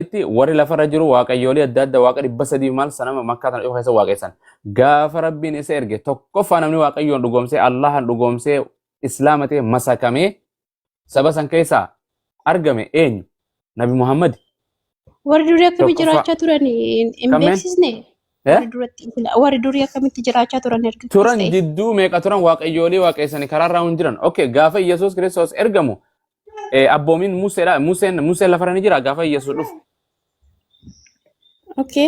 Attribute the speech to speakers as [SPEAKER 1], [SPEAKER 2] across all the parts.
[SPEAKER 1] warri lafarra jiru waaqayyoolii adda addaa waaqa 300 maal sanama makkaa tana keessa waaqessan gaafa rabbiin isa erge tokkoffaa namni waaqayyoon dhugoomsee allahan dhugoomsee islaamatee masakamee saba san keessa argame eenyu nabi muhammad
[SPEAKER 2] warri durii akkamitti jiraachaa turan hin beeksisne warri durii akkamitti jiraachaa turan erga
[SPEAKER 1] turan jidduu meeqa turan waaqayyoolii waaqessanii karaarraa hin jiran okay gaafa yesuus kiristoos ergamu abboomin museen lafarra ni jira gaafa yesuus dhufu
[SPEAKER 2] okay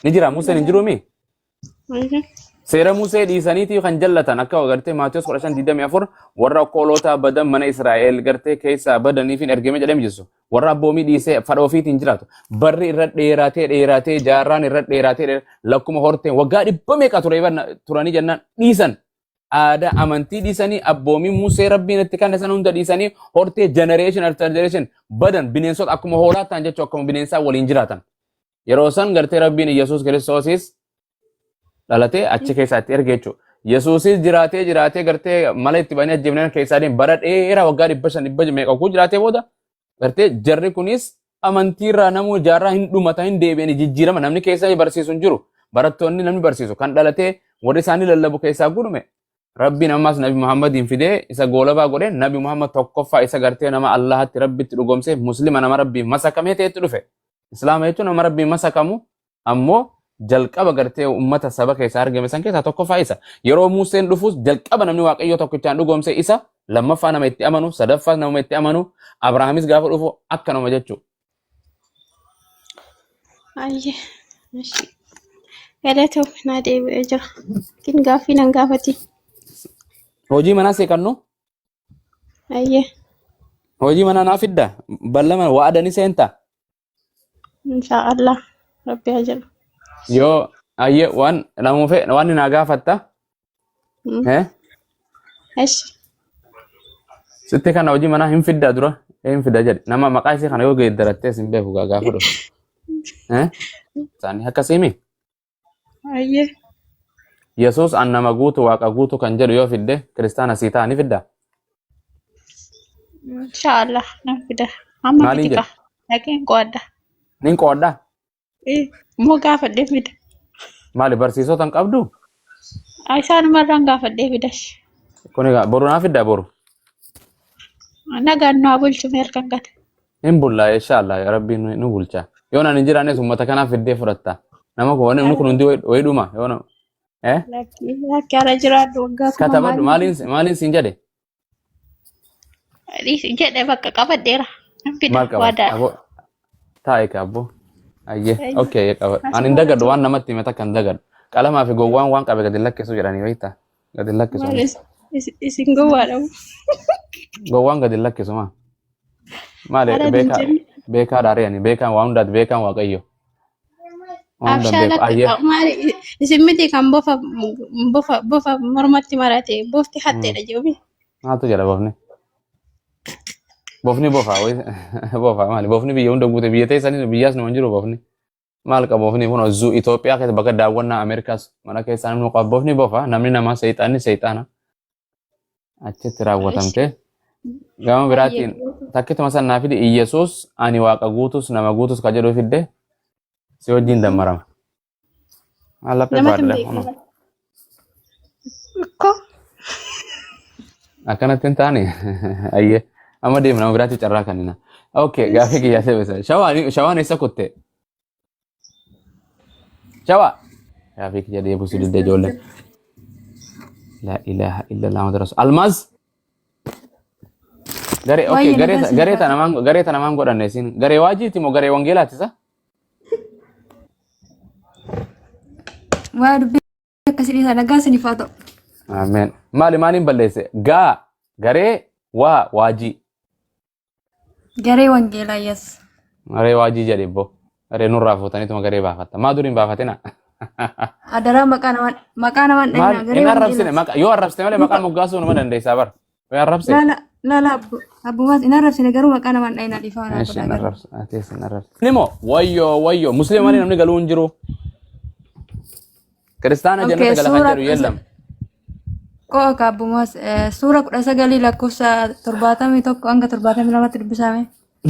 [SPEAKER 1] ni jira museen hin jiru mi seera musee dhiisaniiti kan jallatan akka agartee Maatiyos 15:24 warra koolota badan mana Israa'el gartee keessa badaniif ergame jedhame jesu warra abboomii dhiisee fadha ofiitiin jiraatu barri irra dheeratee jaarraan irra dheeratee lakkuma horteen waggaa 100 meeqa turanii jennaan dhiisan aadaa amantii dhiisanii abboomii musee rabbiin itti kan san hunda dhiisanii hortee generation after generation badan bineensota akkuma hoolaa ta'an jechuu akkuma bineensaa waliin jiraatan yeroo san gartee rabbiin Yesuus Kiristoosis dhalatee achi keessatti erge jechuudha. Yesuusis jiraatee gartee mala itti banii ajjeefnan keessaa deemu bara dheeraa waggaa 500 meeqa kuu jiraatee booda gartee jarri kunis amantiirraa namuu jaarraa hin dhumata hin deebi'anii jijjiirama namni keessa barsiisu hin jiru barattoonni namni barsiisu kan dhalatee warri isaanii lallabu keessaa gudume rabbiin ammas nabi Muhammadiin fidee isa goolabaa godhee nabi Muhammad tokkoffaa isa gartee nama Allahatti rabbitti dhugoomsee muslima nama rabbiin masakamee ta'etti dhufe islaama jechuun nama rabbiin masakamu ammoo jalqaba gartee ummata saba keessa argame san keessaa tokkoffaa isa yeroo Museen dhufus jalqaba namni waaqayyoo tokkichaan dhugoomse isa lammaffaa nama itti amanu sadaffaa nama itti amanu Abrahaamis gaafa dhufu akka nama jechuudha.
[SPEAKER 2] Ayye mashi gadato na deebi'ee jira kin gaaffii nan gaafati
[SPEAKER 1] hojii manaa seeqannu
[SPEAKER 2] ayye
[SPEAKER 1] hojii manaa naa fidda ballama waadani seenta
[SPEAKER 2] insha Allah rabbi ajal
[SPEAKER 1] yo ayye waan namuufe waan na gaafatta
[SPEAKER 2] esh
[SPEAKER 1] sitte kana hojii manaa hin fidda dura hin fidda jedhe nama maqaa isii kana yoo geeddarattee sin beeku gaafa dhufu sani akkasimi
[SPEAKER 2] ayye
[SPEAKER 1] Yesuus annama guutu waaqa guutu kan jedhu yoo fidde kiristaana sii ta'ani fidda
[SPEAKER 2] insha Allah nan fida amma fitika lakin qoodda
[SPEAKER 1] nin qoodda
[SPEAKER 2] mo gaafadhee fida
[SPEAKER 1] maali barsiisota hin qabdu
[SPEAKER 2] isaan marraan gaafadhee fidash
[SPEAKER 1] kuni boru naa fidda boru
[SPEAKER 2] nagaan nu bulchu merkan gata
[SPEAKER 1] hin bulla insha Allah ya rabbi nu bulcha yoo nan jiraanne ummata kana fiddee fudhatta nama ko wani kun hundi wayiduma yoo
[SPEAKER 2] lakki ara jiraadhu waggaa
[SPEAKER 1] katabadhu maaliin siin jedhe
[SPEAKER 2] jedhe bakka qabadheera
[SPEAKER 1] maal qabadhe taa'e kabbo ayye okay qabadhe ani dagadhu waan namatti himata kan dagadhu qalamaa fi gowwaan waan qabe gadi lakkisu jedhanii wayita gadi lakkisu
[SPEAKER 2] isin gowwaadha
[SPEAKER 1] gowwaan gadi lakkisu maali beekaa dhaariyani beekaan waa hundaati beekaan waaqayyo
[SPEAKER 2] isin miti kan bofa mormatti marate bofti hatteedha jechuudha
[SPEAKER 1] maatu jedha bofni bofa maali bofni biyya hunda guute biyya teessanii biyyaas nama jiru bofni maal qaba bofni kun zuu Itoophiyaa keessa bakka daawwannaa Ameerikaas mana keessaa namni qaba bofni bofa namni namaa seexaana achitti raawwatamte gama biraatiin takkituma san naa fidi Iyesuus ani waaqa guutus nama guutus ka jedhu fidde si wajjin dammarama alla prepaadha akkanatti hin taane ayye amma deemu nama biraatti carraa kannina okay gaafii kiyyaa seebisa shawaan eessa kutte shawa gaafii kiyya deebisuu didde ijoolleen la ilaha illallah muhammad rasul almaz garee okay garee tanamaan godhanne isin garee waajiiti moo garee wangeelaati isa
[SPEAKER 3] waa dubbii akkasii dhiisaa nagaa siniif haa ta'u
[SPEAKER 1] amen maaliin balleesse garee waajii
[SPEAKER 3] garee wangeelaa yes
[SPEAKER 1] garee waajii jedhe bo garee nurraa fuutaniituma garee baafatta maa duriin baafatina
[SPEAKER 3] adaraa maqaa namaan dhaynaa garee
[SPEAKER 1] wangeelaa yoo arrabsite malee maqaan moggaasuu nama dandeessaa bar yoo arrabse
[SPEAKER 3] lala abbumaas in arrabsine garuu maqaa namaan dhaynaa dhiifaa
[SPEAKER 1] waan nimo wayyo muslima malee namni galuu hin jiru kiristaana jannata gala kan jedhu yellam
[SPEAKER 3] koo kabbumaas suura 19 lakkoofsa 71 hanga 72 dubbisame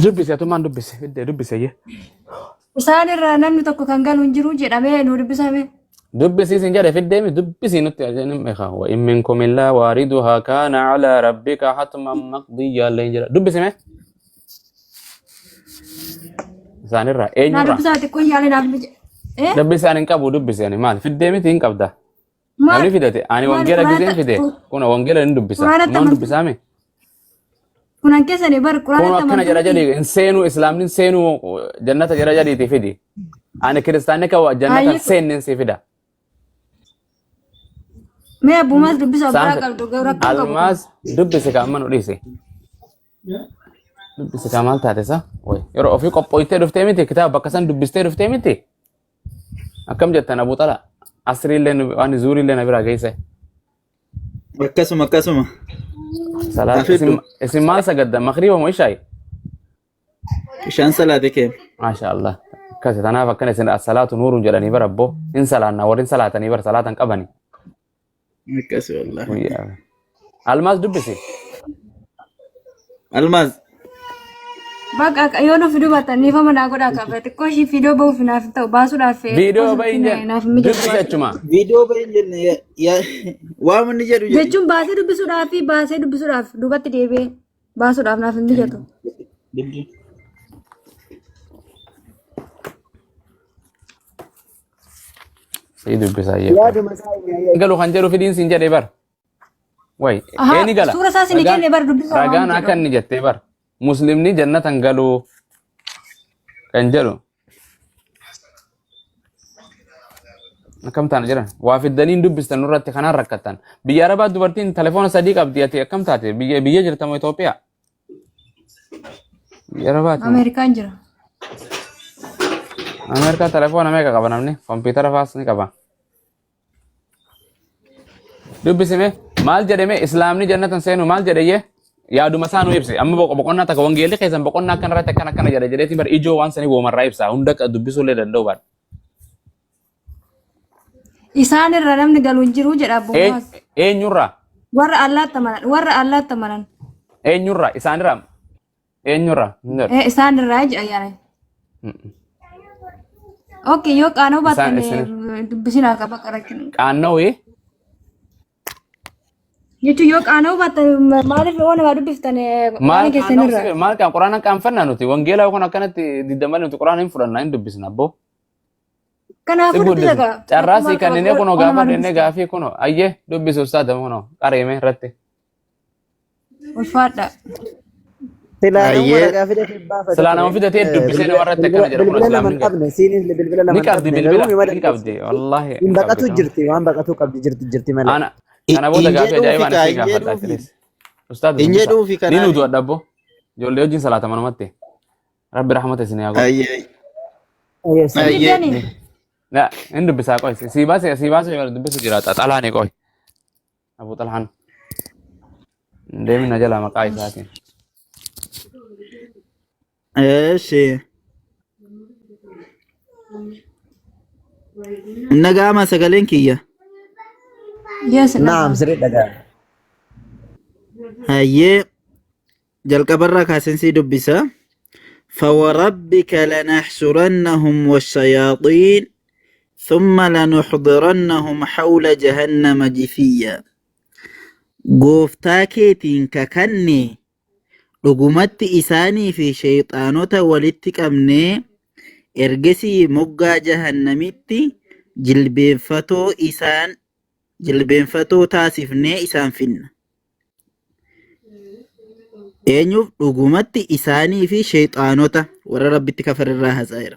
[SPEAKER 1] dubbise atumaan dubbise ye
[SPEAKER 3] Isaan irraa namni tokko kan galu hin jiru jedhamee nu dubbisame.
[SPEAKER 1] dubbisi sin jedhe fiddee dubbisi nutti ajajnin meeqa wa in minkum illaa waariduhaa kaana calaa rabbika hatman maqdiyyaa illee hin jedha dubbisi mee isaanirraa
[SPEAKER 3] Naa
[SPEAKER 1] eenyurraa
[SPEAKER 3] dubbisaa xiqqoo yaale naaf mije.
[SPEAKER 1] dubbisi ani hin qabu dubbisi ani maal fiddee miti hin qabda
[SPEAKER 3] Maal?
[SPEAKER 1] namni fidate ani wangeela giseen fide kun wangeela hin dubbisa
[SPEAKER 3] Quraanatti
[SPEAKER 1] maan dubbisaame
[SPEAKER 3] Kunan keessanii bar
[SPEAKER 1] kun
[SPEAKER 3] quraanatti
[SPEAKER 1] akkana jedha jedhi hin seenuu islaamni hin seenuu jannata jedha jedhiiti fidi ani kiristaanni ka jannata hin seenne si fida
[SPEAKER 3] Mee abbuumaas dubbisa biraa qabdu rakkoo qabu.
[SPEAKER 1] almaas dubbisi ka amma nu dhiise dubbisi ka maal taate sa way yeroo ofii qophooytee dhuftee miti kitaaba bakka san dubbistee dhuftee miti akkam jettan abuu xala asriillee waan zuuriillee na biraa geesse
[SPEAKER 4] akkasuma
[SPEAKER 1] salaat isin maal sagadda makriba moo ishaayi
[SPEAKER 4] ishaan salaate kee
[SPEAKER 1] maasha allah akkasi tanaaf akkana isin assalaatu nuurun jedhanii bara abbo hin salaanna warrin salaatanii bara salaatan qabani
[SPEAKER 4] akkasi wallahi
[SPEAKER 1] almaas dubbisi
[SPEAKER 4] almaaz
[SPEAKER 3] Bakka yoo nuuf dubatan niifama naa godhaa qaba xiqqoo ishii fiidiyoo bahuuf naaf ta'u baasuudhaaf
[SPEAKER 1] viidiyoo bahin jedhe dubbisi achuma
[SPEAKER 4] viidiyoo bahin jenne waan inni jedhu
[SPEAKER 3] jechuun baasee dubbisuudhaaf duubatti deebi'ee baasuudhaaf naaf hin mijatu.
[SPEAKER 1] sii dubbisaa galu kan jedhu fidiin siin jedhee bar way eeni gala
[SPEAKER 3] Suura isaa isin kenne bar dubbisa
[SPEAKER 1] ragaan akka inni jettee bar muslimni jannatan galuu kan jedhu akkam taana jedhan waa fiddaniin dubbistan nurratti kanaan rakkattan biyya arabaa dubartiin telefoona sadii qabdi ati akkam taate biyya jirtamoo Itoophiyaa biyya arabaati
[SPEAKER 3] Ameerikaan jira.
[SPEAKER 1] Ameerikaa telefoona meeqa qaba namni kompiitara faas ni qaba dubbisime maal jedhame islaamni jannatan seenu maal jedheye yaaduma isaa nu ibse amma boqonnaa takka wangeelli keessan boqonnaa akkana irratti akkana jedha jedheetiin bar ijoo waan sanii woomarraa ibsa hunda dubbisuullee danda'u baadha
[SPEAKER 3] Isaan irra namni galu hin jiru jedha abbuumaas.
[SPEAKER 1] eenyurraa
[SPEAKER 3] Warra Allaatti amanan.
[SPEAKER 1] eenyurraa isaanirraa eenyurraa
[SPEAKER 3] Isaan irraa jedha yaala. Okay, yoo qaanoo baatan dubbisinaa qaba qarakkina.
[SPEAKER 1] qaannawee
[SPEAKER 3] Jechuun yoo qaanoo baatan maaliif yoo nama dubbiftan
[SPEAKER 1] maal
[SPEAKER 3] keessanirra.
[SPEAKER 1] maal qaan quraana qaanfannaa nuti wangeelaa kun akkanatti diddamal nuti quraana hin fudhannaa hin dubbisna abboo
[SPEAKER 3] Kanaafuu dubbisa qaba.
[SPEAKER 1] carraasii kanneen kunoo gaafa dennee gaafii kunoo ayyee dubbisu ustaata kunoo qareeme irratti
[SPEAKER 3] Ulfaadha.
[SPEAKER 1] silaa nama fidatee dubbisee nama irratti akkana jedhu kun islaamni ni qabdi bilbila ni qabdi wallaahi
[SPEAKER 5] hin baqatu jirti waan baqatu qabdi jirti malee
[SPEAKER 1] ana kana booda gaafii ajaa'ibaan asii gaafadha atilees ustaata
[SPEAKER 4] hin jedhuufi
[SPEAKER 1] ni nutu adda abboo ijoollee wajjin salaatama namatti rabbi rahmata isin yaa godhu لا عنده بس كويس سيباسي بس جرا طلعني كوي ابو طلحان دايما نجلا مقاي ساكن
[SPEAKER 4] ايش نغاما سغلين كيا
[SPEAKER 3] Yes.
[SPEAKER 5] naam sirrii dhagaa
[SPEAKER 4] هاي جل كبرك حسنسي دبسا فوربك لنحشرنهم والشياطين ثم لنحضرنهم حول جهنم جثيا قوفتاكيتين ككني رقمت إساني في شيطانوتا ولتك أمني إرقسي مقا جهنميتي جلبين فتو تاسفني إسان فينا eenyuuf dhugumatti isaanii fi shayxaanota warra rabbitti kafarrirraa hasaa'ira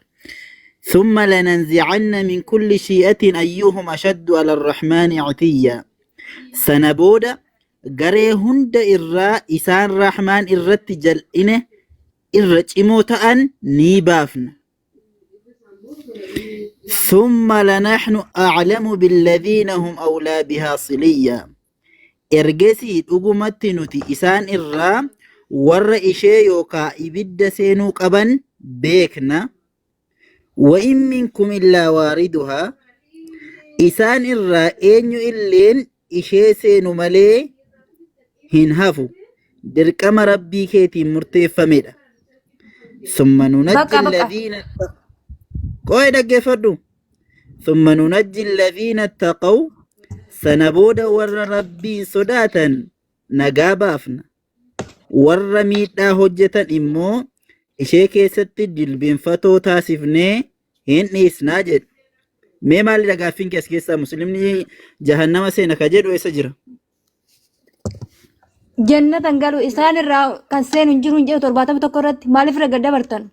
[SPEAKER 4] ثم لننزعن من كل شيئة أيهم أشد على الرحمن عتيا سنبودا غري هند إرى إسان رحمن إرت جلئنه إرت إموتأن نيبافن ثم لنحن أعلم بالذين هم أولى بها صليا إرجسي أقومت نتي إسان إرى warra ishee yookaa ibidda seenuu qaban beekna وإن منكم إلا واردها إسان إرى eenyu illeen ishee seenu malee hin hafu dirqama rabbii keetiin murteeffamedha ثم ننجي الذين قوي دقفدو ثم ننجي الذين اتقوا سنبود ور ربي صداتا نقابافنا ور ميتا هجتا إمو إشي كيست جلبين فتو تاسفني هن إسناجد مي مالي دقافين كيس كيسا مسلمني جهنم سينا كجد ويسا جرا
[SPEAKER 3] جنة قالوا إسان الراو كان سين انجرون جاو ترباتم تقرد مالي فرق دبرتن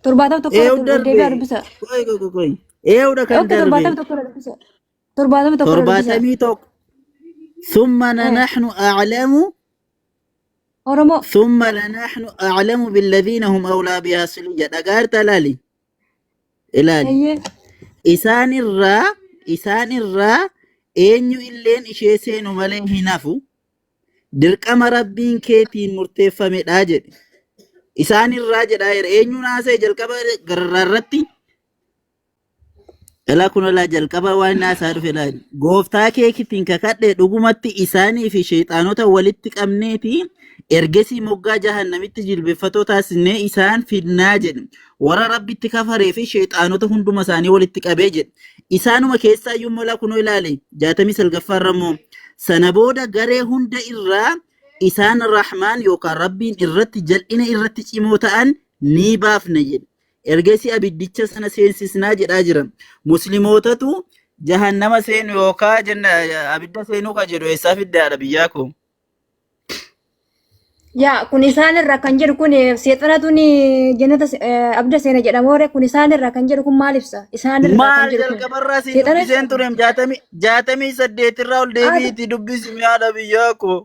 [SPEAKER 3] ترباتم
[SPEAKER 4] إيو
[SPEAKER 3] تقرد ديبي
[SPEAKER 4] دربي
[SPEAKER 3] أربسا
[SPEAKER 4] كوي إيو دا كان
[SPEAKER 3] أوكي ترباتم
[SPEAKER 4] دربي
[SPEAKER 3] تقرد بسا ترباتم تقرد بسا
[SPEAKER 4] ترباتمي توك ثم نحن أعلم
[SPEAKER 3] أورمو
[SPEAKER 4] ثم لنحن أعلم بالذين هم أولى بها سلوجا دقارت لالي إلالي
[SPEAKER 3] أيه
[SPEAKER 4] إسان الرا eenyu illeen ishee seenu malee hin hafu dirqama rabbiin keetiin murteeffamedha jedhe isaan irraa jedha eenyu naasee jalqaba gararraarratti Ela kun la jalqaba waan naasaa dhufe laali gooftaa keekitiin kakadhe dhugumatti isaanii fi sheexaanota walitti qabneeti ergesii moggaa jahannamitti jilbeeffatoo taasisnee isaan fidnaa jedhe warra rabbitti kafaree fi sheexaanota hunduma isaanii walitti qabee jedhe isaanuma keessaa iyyuu mola kunoo ilaali 69 rammoo sana booda garee hunda irraa isaan rahmaan yookaan rabbiin irratti jal'ina irratti cimoo ta'an ni baafna jedhe ergesii abiddicha sana seensisnaa jedhaa jira musliimootatu jahannama seenu yookaan janna abidda seenuu ka jedhu eessaa fiddaadha biyyaa koo
[SPEAKER 3] yaa kun isaan irraa kan jedhu kun seexanatu ni jannata abda seena jedhamu warre kun isaan irraa kan jedhu kun maal ibsa isaan irraa kan
[SPEAKER 4] maal
[SPEAKER 3] jedhu kun
[SPEAKER 4] jalqabarraa si dubbiseen tureem 68 irraa ol deebiitti dubbisi mi'aadha biyyaa koo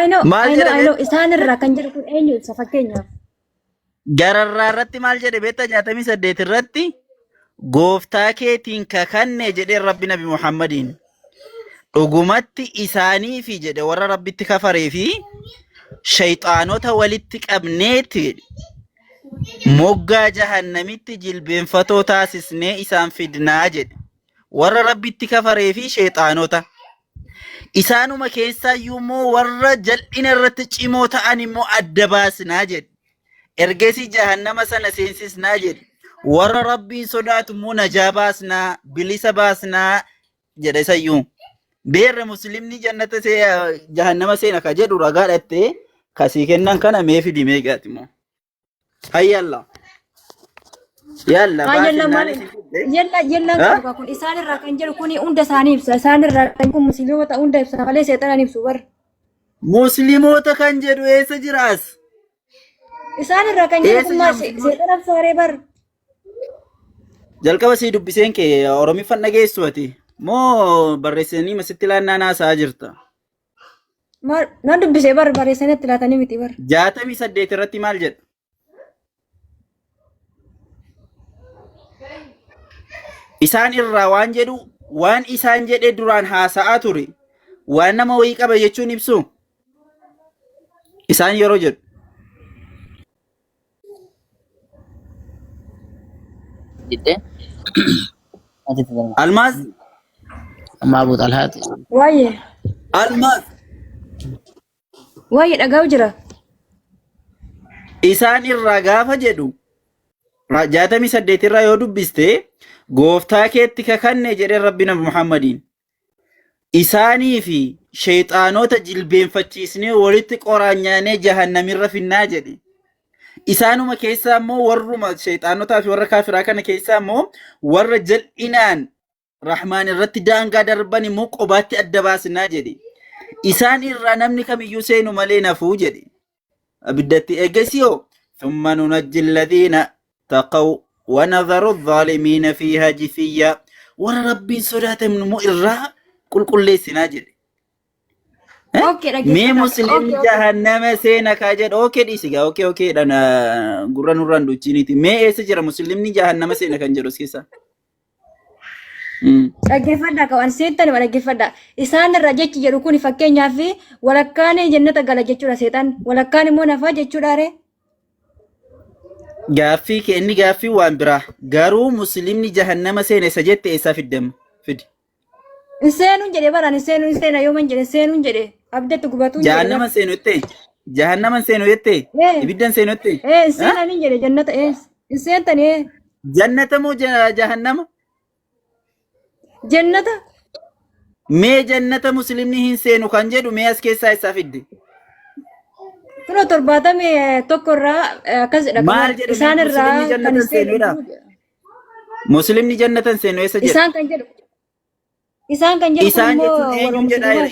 [SPEAKER 3] I know
[SPEAKER 4] maal
[SPEAKER 3] I know
[SPEAKER 4] jedhe
[SPEAKER 3] isaan irraa kan jedhu kun eenyu ibsa fakkeenyaaf
[SPEAKER 4] gararraa irratti maal jedhe beektaa 68 irratti gooftaa keetiin kakanne jedhee rabbi nabi Muhammadiin dhugumatti isaanii fi jedhe warra rabbitti kafaree fi shayxaanota walitti qabneetti moggaa jahannamitti jilbeenfatoo taasisnee isaan fidnaa jedhe warra rabbitti kafaree fi shayxaanota isaanuma keessaa immoo warra jal'ina irratti cimoo ta'an immoo adda baasnaa jedhe ergesii jahannama sana seensisnaa jedhe warra rabbiin sodaatu immoo najaa baasnaa bilisa baasnaa jedhe isayyuu beerre muslimni jannata see jahannama seena ka jedhu ragaa dhatte kasii kennan kana mee fidi meeqaati moo hayyalla yalla
[SPEAKER 3] yalla qabu kun isaan irraa kan jedhu kun hunda isaanii ibsa isaan irraa kan kun musliimota hunda ibsa malee seexanaan ibsu bar
[SPEAKER 4] musliimota kan jedhu eessa jiraas
[SPEAKER 3] isaan irraa kan jedhu kun seexanaaf sooree bar
[SPEAKER 4] jalqaba sii dubbiseen kee oromiffan dhageessu ati moo barreessanii masitti laannaa naasaa jirta
[SPEAKER 3] nan dubbisee bar barreessanitti laatanii miti bar
[SPEAKER 4] 68 irratti maal jedha isaan irraa waan jedhu waan isaan jedhe duraan haasa'aa ture waan nama wayii qaba jechuun ibsu isaan yeroo jedhu almaas
[SPEAKER 6] أما أبو طلحة
[SPEAKER 3] waaye
[SPEAKER 4] almaas
[SPEAKER 3] waaye dhagaa'u jira
[SPEAKER 4] isaan irraa gaafa jedhu 68 irraa yoo dubbiste gooftaa keetti kakanne jedhe rabbi nabi Muhammadiin isaanii fi shayxaanota jilbeenfachiisnee walitti qoraanyaanee jahannamirra finnaa jedhe isaanuma keessaa immoo warruma shayxaanotaa fi warra kaafiraa kana keessaa immoo warra jal'inaan rahmaan irratti daangaa darban immoo qobaatti adda baasnaa jedhe isaan irraa namni kamiyyuu seenu malee nafuu jedhe abiddatti eegesiyoo thumma nunajji alladhiina taqaw ونظر الظالمين فيها جثيا ورا ربي صدات من مؤرا قل لي سناجد مي مسلم جهنم سينا كاجد اوكي دي سيغا اوكي دانا غوران راندو تشينيتي مي ايس جرا مسلم ني جهنم سينا كان جروس كيسا
[SPEAKER 3] dhaggeeffadhaa qaban seexan wala dhaggeeffadhaa isaan irra jechi jedhu kun fakkeenyaaf walakkaan jannata gala jechuudha seexan walakkaan immoo nafaa jechuudha ree
[SPEAKER 4] gaaffii kee inni gaaffii waan biraa garuu muslimni jahannama seena isa jette eessaa fiddama fidi
[SPEAKER 3] seenuun jedhe baraan seenuun seena yoo man jedhe seenuun jedhe abdatti gubatuun jedhe
[SPEAKER 4] jahannama seenu jette jahannama seenu jette ibiddan seenu jette
[SPEAKER 3] seenaan jedhe jannata seentanii
[SPEAKER 4] جنة مو جهنم
[SPEAKER 3] جنة
[SPEAKER 4] مي جنة مسلمين سينو كان جدو مي اسكي ساي سافيد
[SPEAKER 3] كنو ترباتا مي توكورا كذا
[SPEAKER 4] مال جدو
[SPEAKER 3] إسان
[SPEAKER 4] مسلمين
[SPEAKER 3] الرا
[SPEAKER 4] جنة سينو دا مسلمين جنة سينو يسجد
[SPEAKER 3] إسان كان جدو إسان كان جدو
[SPEAKER 4] إسان جتون أين جداير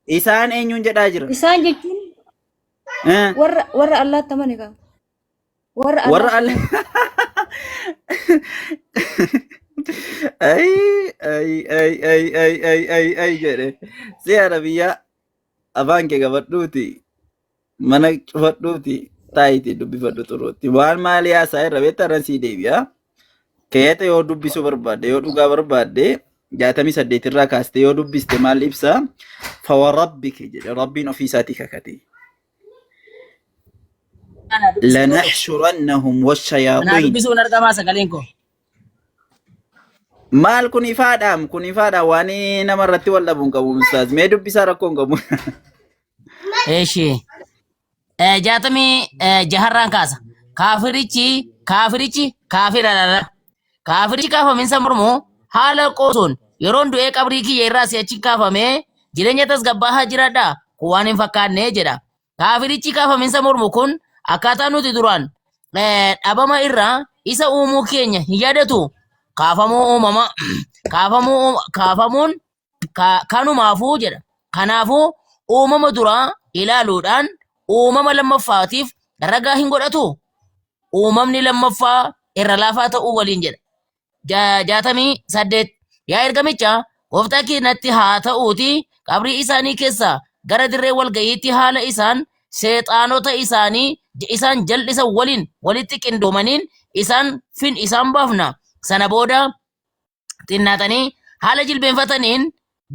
[SPEAKER 4] إسان أين جداير
[SPEAKER 3] إسان جتون ور الله تماني كا
[SPEAKER 4] ور الله ay jedhe si arabiyaa afaan kee qabadhuuti mana cufadhuuti taayiti dubbifadhu xuruutti waan maalii haasaa irra beektarran sii deebi'a keeta yoo dubbisuu barbaadde yoo dhugaa barbaadde 68 irraa kaaste yoo dubbiste maal ibsa fawarabbike jedhe rabbiin ofii isaatii kakate لنحشرنهم والشياطين maal kun ifaadha waan namarratti wal dhabuun qabu ustaaz mee dubbisaa rakkoon qabu
[SPEAKER 6] Eeshi. Jaatamii jaharraan kaasa. Kaafirichi kaafiradha. Kaafirichi kaafaminsa mormoo haala qoosuun yeroon du'ee qabrii kiyya irraa si'achi kaafamee jireenya tasgabbaahaa jiradha kun waan hin fakkaanne jedha. Kaafirichi kaafaminsa mormu kun akkaataa nuti duraan dhabama irraa isa uumuu keenya hin yaadatu. Kaafamuu uumama kaafamuun kanumaafuu jedha. Kanaafuu uumama duraa ilaaluudhaan uumama lammaffaatiif ragaa hin godhatu. Uumamni lammaffaa irra laafaa ta'uu waliin jedha. 68 yaa ergamicha gooftaa keenyatti haa ta'uuti qabrii isaanii keessaa gara dirree walgayiitti haala isaan seexaanota isaanii isaan jal'isa waliin walitti qindoomaniin isaan baafna. Sana booda xinnaatanii haala jilbeenfataniin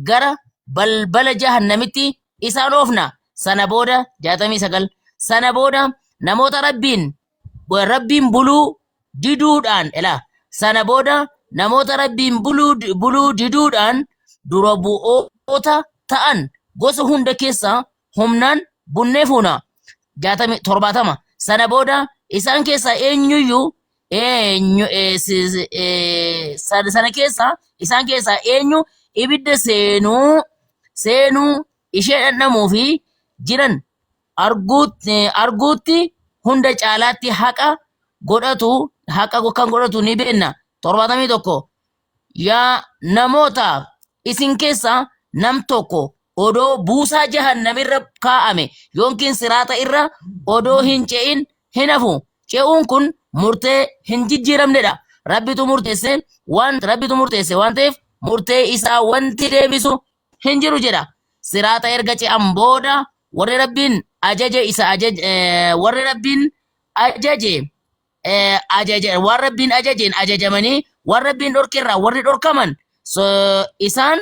[SPEAKER 6] gara balbala jahannamitti isaan oofna. Sana booda 69 sana booda namoota rabbiin buluu diduudhaan sana booda namoota rabbiin buluu diduudhaan dura bu'oota ta'an gosa hunda keessaa humnaan bunnee fuuna. 70 sana booda isaan keessaa isaan keessaa eenyu ibidda seenuu ishee dhandhamuu fi jiran arguutti hunda caalaatti haqa kan godhatu ni beekna. 71 yaa namoota isin keessaa nam tokko odoo buusaa jahannamirra kaa'ame yookiin siraata irra odoo hin ce'in hin hafu. Ce'uun kun murtee hin jijjiiramnedha. Rabbitu murteesse waan ta'eef murtee isaa wanti deebisu hin jiru jedha. Siraata erga ce'an booda warri rabbiin ajajeen ajajamanii warri rabbiin dhorkerraa warri dhorkaman isaan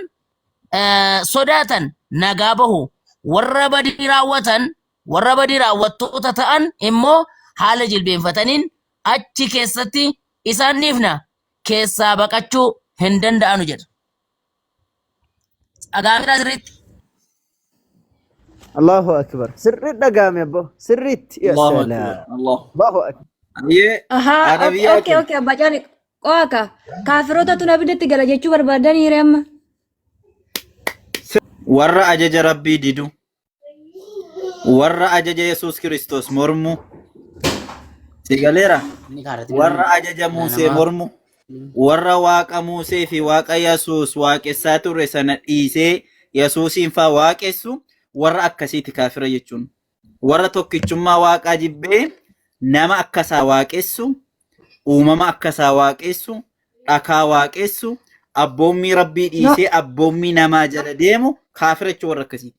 [SPEAKER 6] sodaatan nagaa bahu. Warra badii raawwattoota ta'an immoo haala jilbeenfataniin achi keessatti isaan dhiifna keessaa baqachuu hin danda'anu jedha. Dhagaamiidhaa sirriitti.
[SPEAKER 5] الله أكبر سرت دقام يا أبو سرت يا سلام الله أكبر
[SPEAKER 3] اوكي بجاني قواكا كافروتا تنبي تقلا جيتشو بربادان يرم
[SPEAKER 4] warra ajaja rabbii didu warra ajaja Yesuus Kiristoos mormu sigaleera warra ajaja Musee mormu warra waaqa Musee fi waaqa Yesuus waaqessaa ture sana dhiisee Yesuusiin faa waaqessu warra akkasiiti kaafira jechuun. Warra tokkichummaa waaqaa jibbee nama akkasaa waaqessu uumama akkasaa waaqessu dhakaa waaqessu abboommii rabbii dhiisee abboommii namaa jala deemu kaafira jechuun warra akkasiiti.